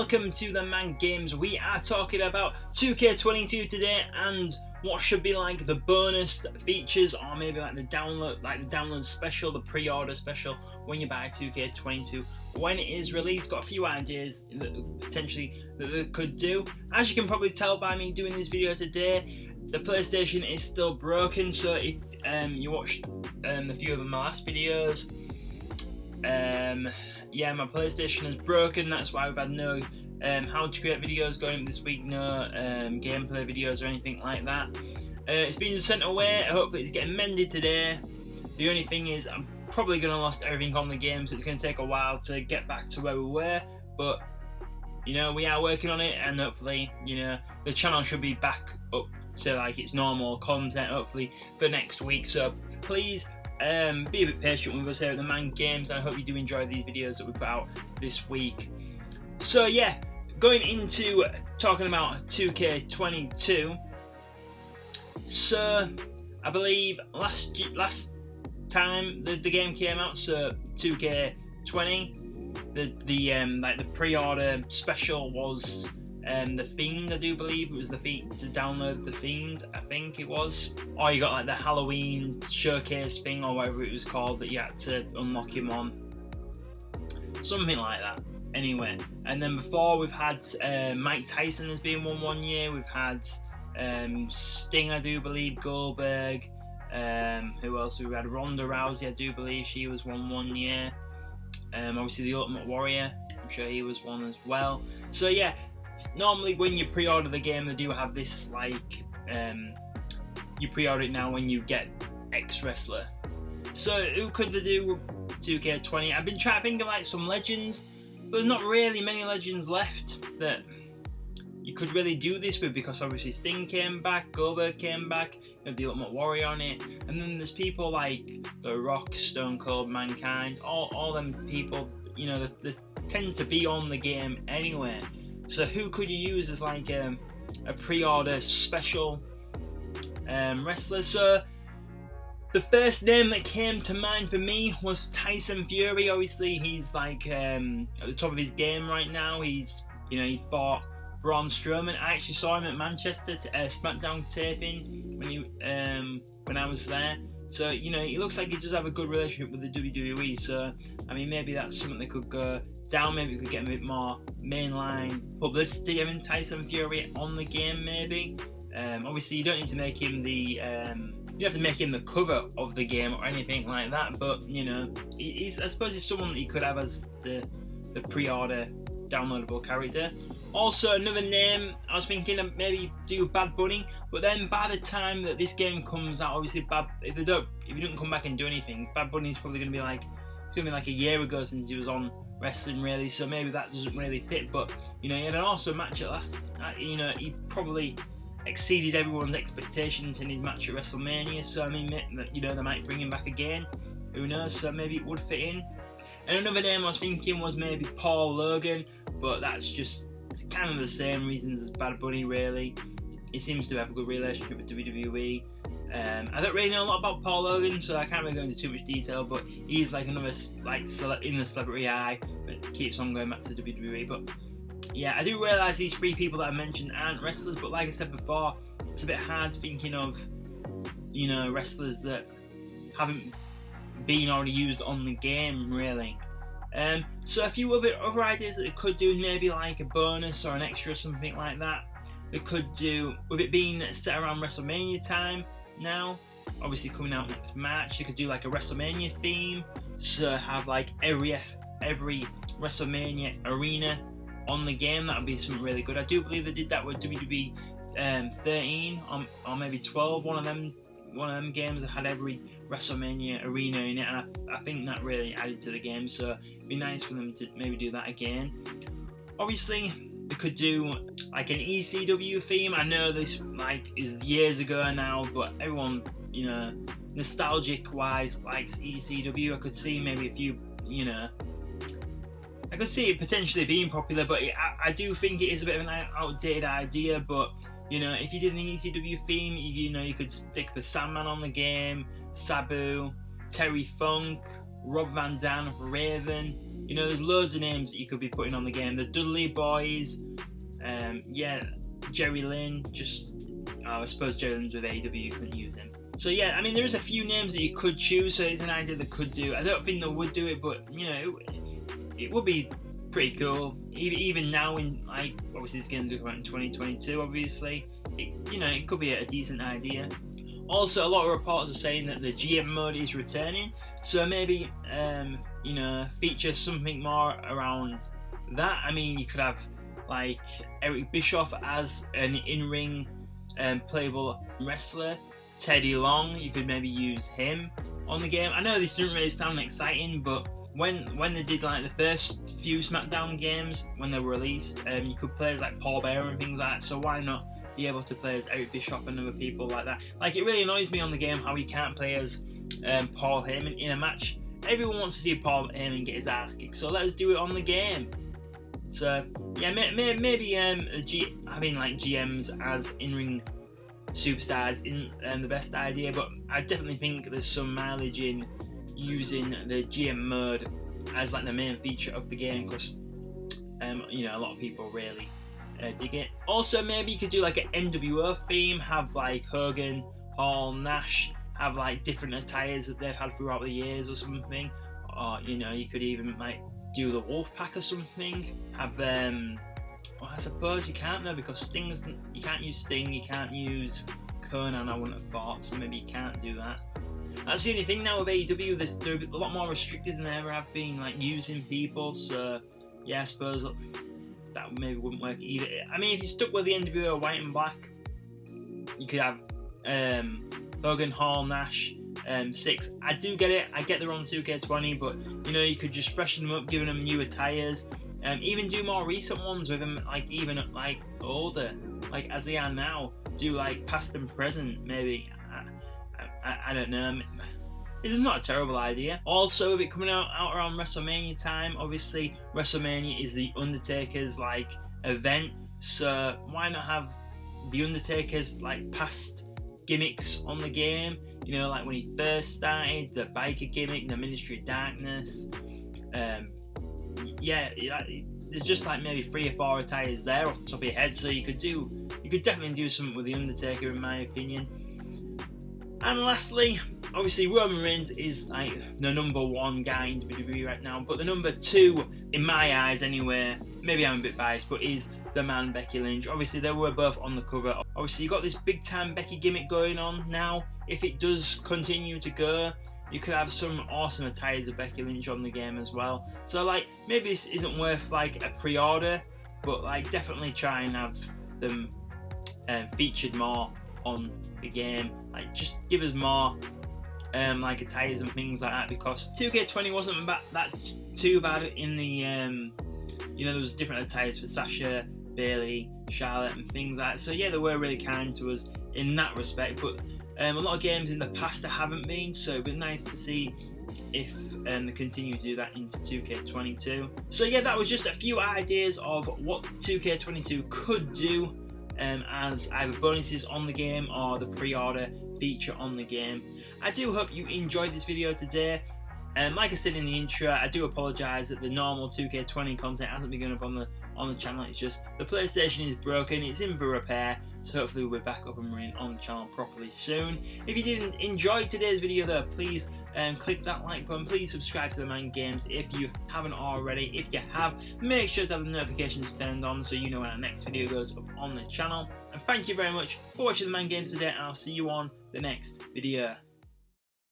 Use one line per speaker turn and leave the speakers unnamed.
welcome to TheMan Games. We are talking about 2K22 today and what should be like the bonus features, or maybe like the download special, the pre-order special when you buy 2K22 when it is released. Got a few ideas that potentially that they could do. As you can probably tell by me doing this video today, the PlayStation is still broken. So if you watched a few of my last videos, yeah, my PlayStation is broken. That's why we've had no how to create videos going this week, no gameplay videos or anything like that. It's been sent away. Hopefully it's getting mended today. The only thing is I'm probably going to lost everything on the game, so it's going to take a while to get back to where we were, but you know, we are working on it, and hopefully, you know, the channel should be back up to like its normal content hopefully for next week. So please be a bit patient with us here at TheMan Games, and I hope you do enjoy these videos that we put out this week. So yeah, going into talking about 2K22. So I believe last time the game came out, so 2K20, the pre-order special was the Fiend. I do believe it was the Fiend, to download the Fiend, I think it was, or you got like the Halloween showcase thing or whatever it was called that you had to unlock him on, something like that. Anyway, and then before we've had Mike Tyson has been one year. We've had Sting, I do believe, Goldberg. Who else? We've had Ronda Rousey, I do believe she was one year. Obviously the Ultimate Warrior, I'm sure he was one as well. So yeah, normally when you pre-order the game, they do have this like you pre-order it now when you get X wrestler. So who could they do with 2K20? I've been trying to think of like some legends, but there's not really many legends left that you could really do this with, because obviously Sting came back, Goldberg came back, you have the Ultimate Warrior on it, and then there's people like The Rock, Stone Cold, Mankind, all them people, you know, they tend to be on the game anyway. So who could you use as like a pre-order special wrestler? So the first name that came to mind for me was Tyson Fury. Obviously he's like at the top of his game right now. He's, you know, he fought Braun Strowman. I actually saw him at Manchester SmackDown taping when I was there. So, you know, it looks like he does have a good relationship with the WWE. So, I mean, maybe that's something that could go down. Maybe we could get a bit more mainline publicity having Tyson Fury on the game, maybe. Obviously, you don't need to make him the... you have to make him the cover of the game or anything like that. But, you know, I suppose he's someone that you could have as the pre-order downloadable character. Also, another name, I was thinking of maybe do Bad Bunny, but then by the time that this game comes out, obviously if you don't come back and do anything, Bad Bunny's probably going to be like, it's going to be like a year ago since he was on wrestling really, so maybe that doesn't really fit. But, you know, he had an awesome match at last, you know, he probably exceeded everyone's expectations in his match at WrestleMania, so I mean, you know, they might bring him back again, who knows, so maybe it would fit in. And another name I was thinking was maybe Paul Logan, but that's just kind of the same reasons as Bad Bunny really. He seems to have a good relationship with WWE. I don't really know a lot about Paul Logan, so I can't really go into too much detail, but he's like another like in the celebrity eye that keeps on going back to WWE. But yeah, I do realise these three people that I mentioned aren't wrestlers, but like I said before, it's a bit hard thinking of, you know, wrestlers that haven't been already used on the game really. So a few other ideas that they could do, maybe like a bonus or an extra or something like that. They could do, with it being set around WrestleMania time now, obviously coming out next March, they could do like a WrestleMania theme, so have like every WrestleMania arena on the game. That would be something really good. I do believe they did that with WWE 13 or maybe 12, one of them games that had every WrestleMania arena in it, and I think that really added to the game, so it'd be nice for them to maybe do that again. Obviously they could do like an ECW theme. I know this like is years ago now, but everyone, you know, nostalgic wise likes ECW. I could see maybe a few, you know, I could see it potentially being popular, but I do think it is a bit of an outdated idea. But you know, if you did an ECW theme, you know, you could stick the Sandman on the game, Sabu, Terry Funk, Rob Van Dam, Raven. You know, there's loads of names that you could be putting on the game. The Dudley Boys, yeah, Jerry Lynn. Just, I suppose Jerry Lynn's with AEW, you couldn't use him. So yeah, I mean, there's a few names that you could choose. So it's an idea they could do. I don't think they would do it, but you know, it would be pretty cool. Even now, in like, obviously this game's come out in 2022. Obviously, you know, it could be a decent idea. Also, a lot of reports are saying that the GM mode is returning, so maybe you know, feature something more around that. I mean, you could have like Eric Bischoff as an in-ring playable wrestler. Teddy Long, you could maybe use him on the game. I know this doesn't really sound exciting, but when they did like the first few SmackDown games when they were released, you could play as like Paul Bearer and things like that. So why not be able to play as Eric Bischoff and other people like that? Like, it really annoys me on the game how he can't play as Paul Heyman in a match. Everyone wants to see Paul Heyman get his ass kicked, so let's do it on the game. So yeah, maybe having like GMs as in-ring superstars isn't the best idea, but I definitely think there's some mileage in using the GM mode as like the main feature of the game, because you know, a lot of people really dig it. Also, maybe you could do like an NWO theme, have like Hogan, Hall, Nash have like different attires that they've had throughout the years or something, or you know, you could even like do the Wolfpack or something. Have well, I suppose you can't though, because you can't use Sting, you can't use Conan, I wouldn't have thought, so maybe you can't do that. That's the only thing now with AEW, they're a lot more restricted than they ever have been, like using people, so yeah, I suppose that maybe wouldn't work either. I mean, if you stuck with the NWO white and black, you could have Hogan, Hall, Nash, 6. I do get it, I get they're on 2K20, but you know, you could just freshen them up, giving them new attires, even do more recent ones with them, like even like older, like as they are now, do like past and present maybe. I don't know. It's not a terrible idea. Also, with it coming out around WrestleMania time, obviously WrestleMania is the Undertaker's like event, so why not have the Undertaker's like past gimmicks on the game? You know, like when he first started, the biker gimmick, the Ministry of Darkness. Yeah, there's just like maybe 3 or 4 attires there off the top of your head, so you could definitely do something with the Undertaker, in my opinion. And lastly, obviously Roman Reigns is like the #1 guy in WWE right now, but the #2, in my eyes anyway, maybe I'm a bit biased, but is TheMan Becky Lynch. Obviously they were both on the cover. Obviously you got this big time Becky gimmick going on now. If it does continue to go, you could have some awesome attires of Becky Lynch on the game as well. So like, maybe this isn't worth like a pre-order, but like definitely try and have them featured more on the game. Like, just give us more like attires and things like that, because 2K20 wasn't that too bad in the you know, there was different attires for Sasha, Bayley, Charlotte and things like that. So yeah, they were really kind to us in that respect, but a lot of games in the past haven't been, so it'd be nice to see if they continue to do that into 2K22. So yeah, that was just a few ideas of what 2K22 could do as either bonuses on the game or the pre-order feature on the game. I do hope you enjoyed this video today. Like I said in the intro, I do apologise that the normal 2K20 content hasn't been going up on the channel. It's just the PlayStation is broken, it's in for repair, so hopefully we'll be back up and running on the channel properly soon. If you didn't enjoy today's video though, please click that like button, please subscribe to TheMan Games if you haven't already. If you have, make sure to have the notifications turned on so you know when our next video goes up on the channel. And thank you very much for watching TheMan Games today, and I'll see you on the next video.